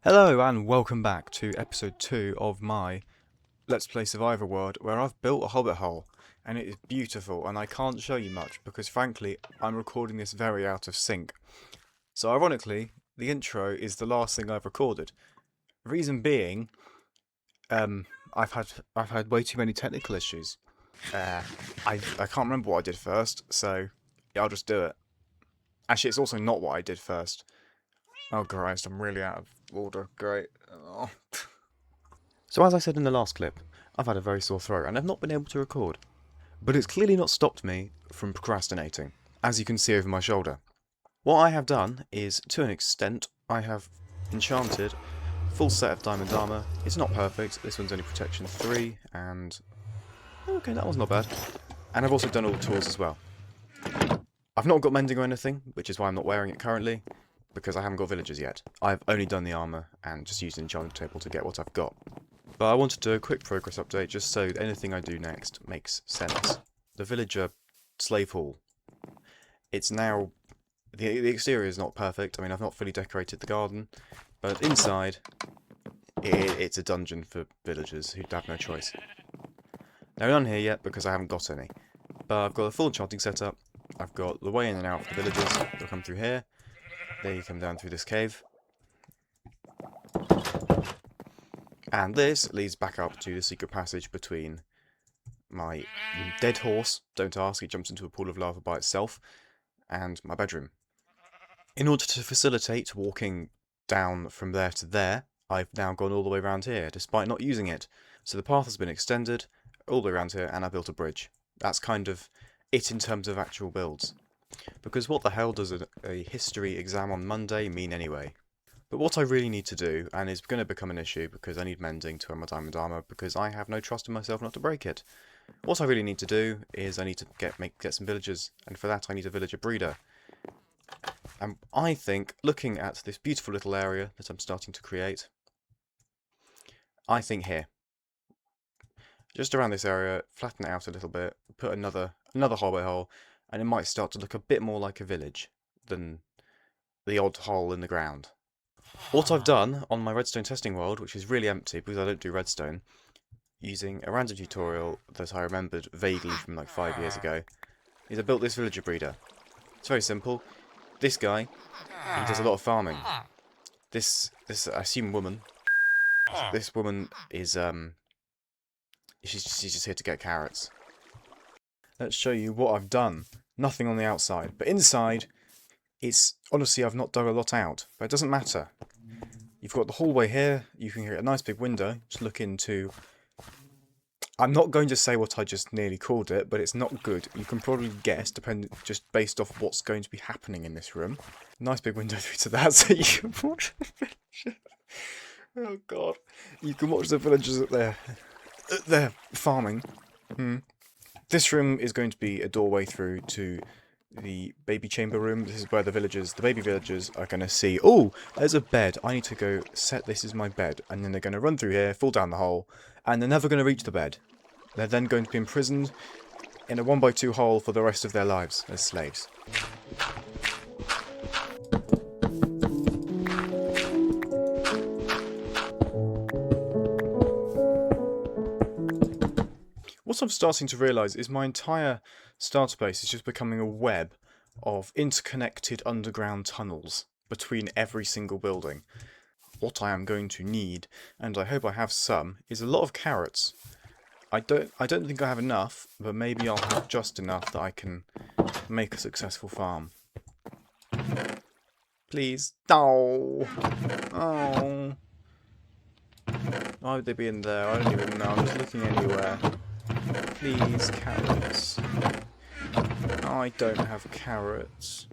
Hello and welcome back to episode 2 of my Let's Play Survivor World, where I've built a hobbit hole and it is beautiful, and I can't show you much because frankly I'm recording this very out of sync. So ironically, the intro is the last thing I've recorded. Reason being, I've had way too many technical issues. I can't remember what I did first, so yeah, I'll just do it. Actually, it's also not what I did first. Oh Christ, I'm really out of order. Great. Oh. So as I said in the last clip, I've had a very sore throat and I've not been able to record. But it's clearly not stopped me from procrastinating, as you can see over my shoulder. What I have done is, to an extent, I have enchanted a full set of diamond armour. It's not perfect, this one's only protection 3, and... okay, that one's not bad. And I've also done all the tools as well. I've not got mending or anything, which is why I'm not wearing it currently, because I haven't got villagers yet. I've only done the armour and just used an enchanted table to get what I've got. But I wanted to do a quick progress update just so anything I do next makes sense. The villager slave hall. It's now... the exterior is not perfect. I mean, I've not fully decorated the garden, but inside it's a dungeon for villagers who have no choice. Now, none here yet because I haven't got any. But I've got a full enchanting setup. I've got the way in and out for the villagers. They'll come through here. They come down through this cave. And this leads back up to the secret passage between my dead horse, don't ask, it jumps into a pool of lava by itself, and my bedroom. In order to facilitate walking down from there to there, I've now gone all the way around here, despite not using it. So the path has been extended all the way around here, and I built a bridge. That's kind of it in terms of actual builds. Because what the hell does a history exam on Monday mean anyway? But what I really need to do, and is going to become an issue because I need mending to wear my diamond armour because I have no trust in myself not to break it. What I really need to do is I need to get some villagers, and for that I need a villager breeder. And I think, looking at this beautiful little area that I'm starting to create, I think here. Just around this area, flatten it out a little bit, put another hobbit hole, and it might start to look a bit more like a village than the odd hole in the ground. What I've done on my redstone testing world, which is really empty because I don't do redstone, using a random tutorial that I remembered vaguely from like 5 years ago, is I built this villager breeder. It's very simple. This guy, he does a lot of farming. This I assume woman. This woman is she's just here to get carrots. Let's show you what I've done. Nothing on the outside, but inside, it's honestly I've not dug a lot out, but it doesn't matter. You've got the hallway here. You can get a nice big window to look into. I'm not going to say what I just nearly called it, but it's not good. You can probably guess, just based off what's going to be happening in this room. Nice big window through to that, so you can watch the villagers. Oh god, you can watch the villagers at their farming. This room is going to be a doorway through to the baby chamber room. This is where the baby villagers are going to see, oh, there's a bed. I need to go set this as my bed. And then they're going to run through here, fall down the hole, and they're never going to reach the bed. They're then going to be imprisoned in a 1x2 hole for the rest of their lives as slaves. What I'm starting to realise is my entire starter base is just becoming a web of interconnected underground tunnels between every single building. What I am going to need, and I hope I have some, is a lot of carrots. I don't think I have enough, but maybe I'll have just enough that I can make a successful farm. Please. Oh. Oh. Why would they be in there? I don't even know. I'm just looking anywhere. Please, carrots. I don't have carrots.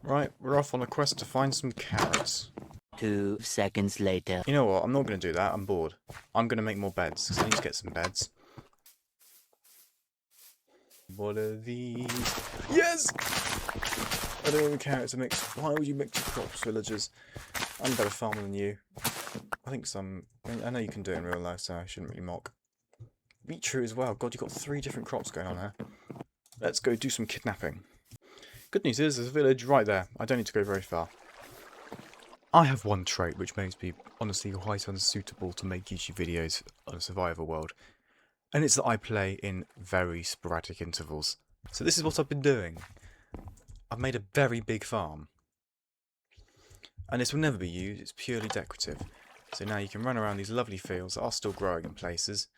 Right, we're off on a quest to find some carrots. 2 seconds later. You know what, I'm not going to do that, I'm bored. I'm going to make more beds, because I need to get some beds. What are these? Yes! I don't want carrots to mix. Why would you mix your crops, villagers? I'm a better farmer than you. I know you can do it in real life, so I shouldn't really mock. Beetroot as well. God, you've got 3 different crops going on here. Let's go do some kidnapping. Good news is, there's a village right there. I don't need to go very far. I have one trait which makes me honestly quite unsuitable to make YouTube videos on a survival world, and it's that I play in very sporadic intervals. So this is what I've been doing. I've made a very big farm, and this will never be used, it's purely decorative. So now you can run around these lovely fields that are still growing in places.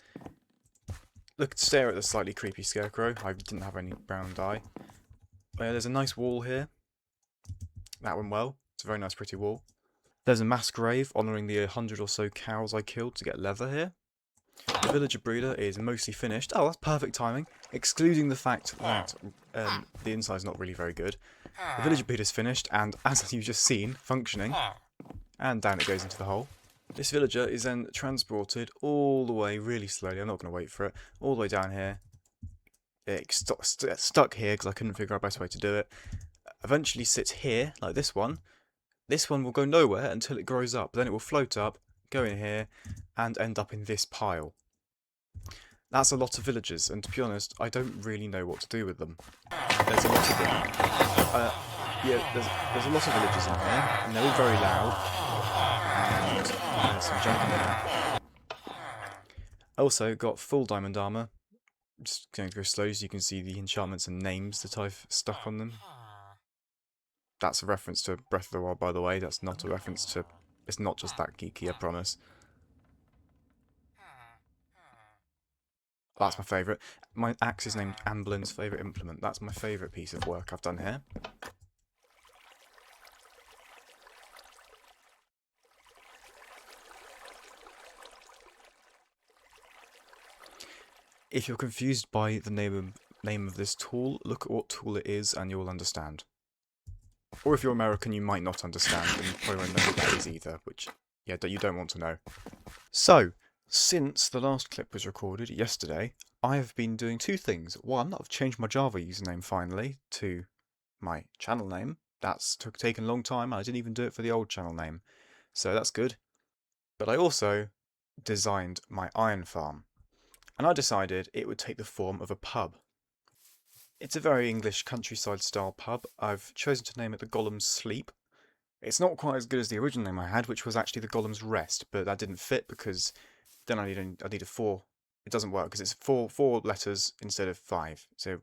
Look, stare at the slightly creepy scarecrow. I didn't have any brown dye. There's a nice wall here. That went well. It's a very nice pretty wall. There's a mass grave honouring the 100 or so cows I killed to get leather here. The villager breeder is mostly finished. Oh, that's perfect timing. Excluding the fact that the inside's not really very good. The villager breeder's finished, and as you've just seen, functioning. And down it goes into the hole. This villager is then transported all the way, really slowly, I'm not going to wait for it, all the way down here. It stuck here because I couldn't figure out the best way to do it. Eventually sits here, like this one. This one will go nowhere until it grows up. Then it will float up, go in here, and end up in this pile. That's a lot of villagers, and to be honest, I don't really know what to do with them. There's a lot of them. There's a lot of villagers in here, and they're all very loud. And there's some junk in there. Also got full diamond armor. Just going to go slow so you can see the enchantments and names that I've stuck on them. That's a reference to Breath of the Wild, by the way. That's not a reference to... It's not just that geeky, I promise. That's my favourite. My axe is named Amblin's favourite implement. That's my favourite piece of work I've done here. If you're confused by the name of this tool, look at what tool it is and you'll understand. Or if you're American, you might not understand, and you probably won't know what that is either, which, yeah, you don't want to know. So, since the last clip was recorded yesterday, I have been doing two things. One, I've changed my Java username finally to my channel name. That's taken a long time, and I didn't even do it for the old channel name. So that's good. But I also designed my iron farm. And I decided it would take the form of a pub. It's a very English countryside style pub. I've chosen to name it the Golem's Sleep. It's not quite as good as the original name I had, which was actually the Golem's Rest, but that didn't fit because then I need a 4. It doesn't work because it's four letters instead of 5. So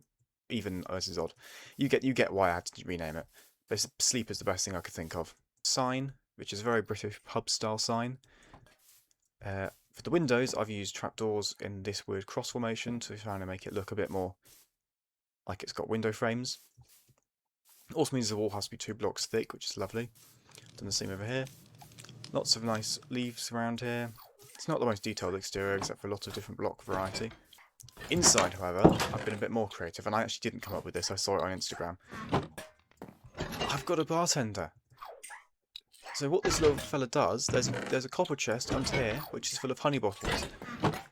even this is odd. You get why I had to rename it. But sleep is the best thing I could think of. Sign, which is a very British pub style sign. For the windows, I've used trapdoors in this weird cross formation to try and make it look a bit more like it's got window frames. It also means the wall has to be 2 blocks thick, which is lovely. Done the same over here. Lots of nice leaves around here. It's not the most detailed exterior, except for a lot of different block variety. Inside, however, I've been a bit more creative, and I actually didn't come up with this, I saw it on Instagram. I've got a bartender. So what this little fella does, there's a copper chest under here, which is full of honey bottles,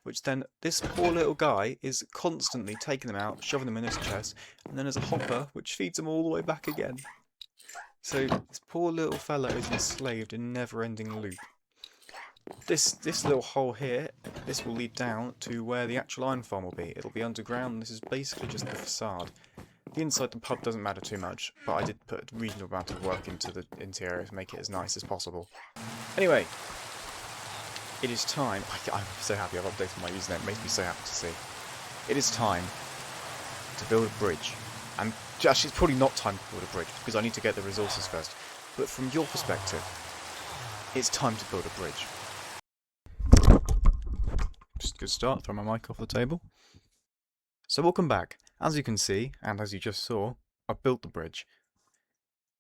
which then this poor little guy is constantly taking them out, shoving them in his chest, and then there's a hopper which feeds them all the way back again. So this poor little fella is enslaved in a never-ending loop. This little hole here, this will lead down to where the actual iron farm will be. It'll be underground, and this is basically just the facade. The inside the pub doesn't matter too much, but I did put a reasonable amount of work into the interior to make it as nice as possible. Anyway, it is time. I'm so happy I've updated my username. It makes me so happy to see. It is time to build a bridge. And actually, it's probably not time to build a bridge because I need to get the resources first. But from your perspective, it's time to build a bridge. Just a good start. Throw my mic off the table. So welcome back. As you can see, and as you just saw, I've built the bridge.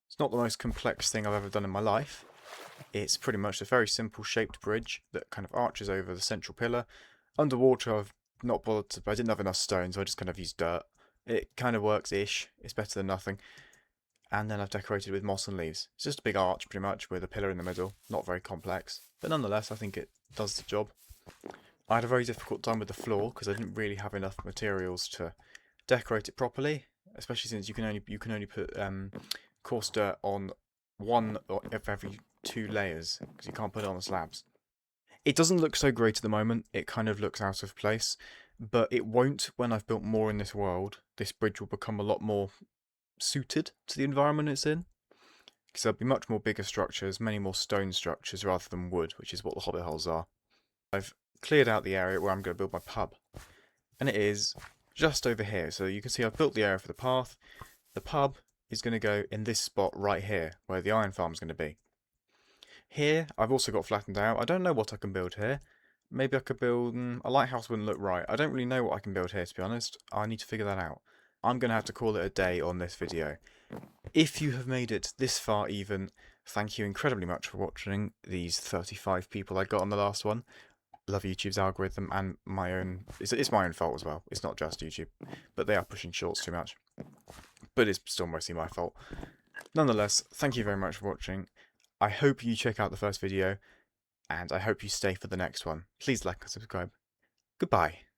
It's not the most complex thing I've ever done in my life. It's pretty much a very simple shaped bridge that kind of arches over the central pillar. Underwater I've not bothered to, I didn't have enough stone, so I just kind of used dirt. It kind of works-ish, it's better than nothing. And then I've decorated with moss and leaves. It's just a big arch pretty much with a pillar in the middle, not very complex. But nonetheless, I think it does the job. I had a very difficult time with the floor because I didn't really have enough materials to decorate it properly, especially since you can only put coarse dirt on one of every 2 layers because you can't put it on the slabs. It doesn't look so great at the moment. It kind of looks out of place, but it won't when I've built more in this world. This bridge will become a lot more suited to the environment it's in. because there'll be much more bigger structures, many more stone structures rather than wood, which is what the hobbit holes are. I've cleared out the area where I'm going to build my pub, and it is just over here. So you can see I've built the area for the path. The pub is going to go in this spot right here, where the iron farm is going to be. Here, I've also got flattened out. I don't know what I can build here. Maybe I could build... a lighthouse wouldn't look right. I don't really know what I can build here, to be honest. I need to figure that out. I'm going to have to call it a day on this video. If you have made it this far even, thank you incredibly much for watching these 35 people I got on the last one. Love YouTube's algorithm and my own... It's my own fault as well. It's not just YouTube. But they are pushing shorts too much. But it's still mostly my fault. Nonetheless, thank you very much for watching. I hope you check out the first video, and I hope you stay for the next one. Please like and subscribe. Goodbye.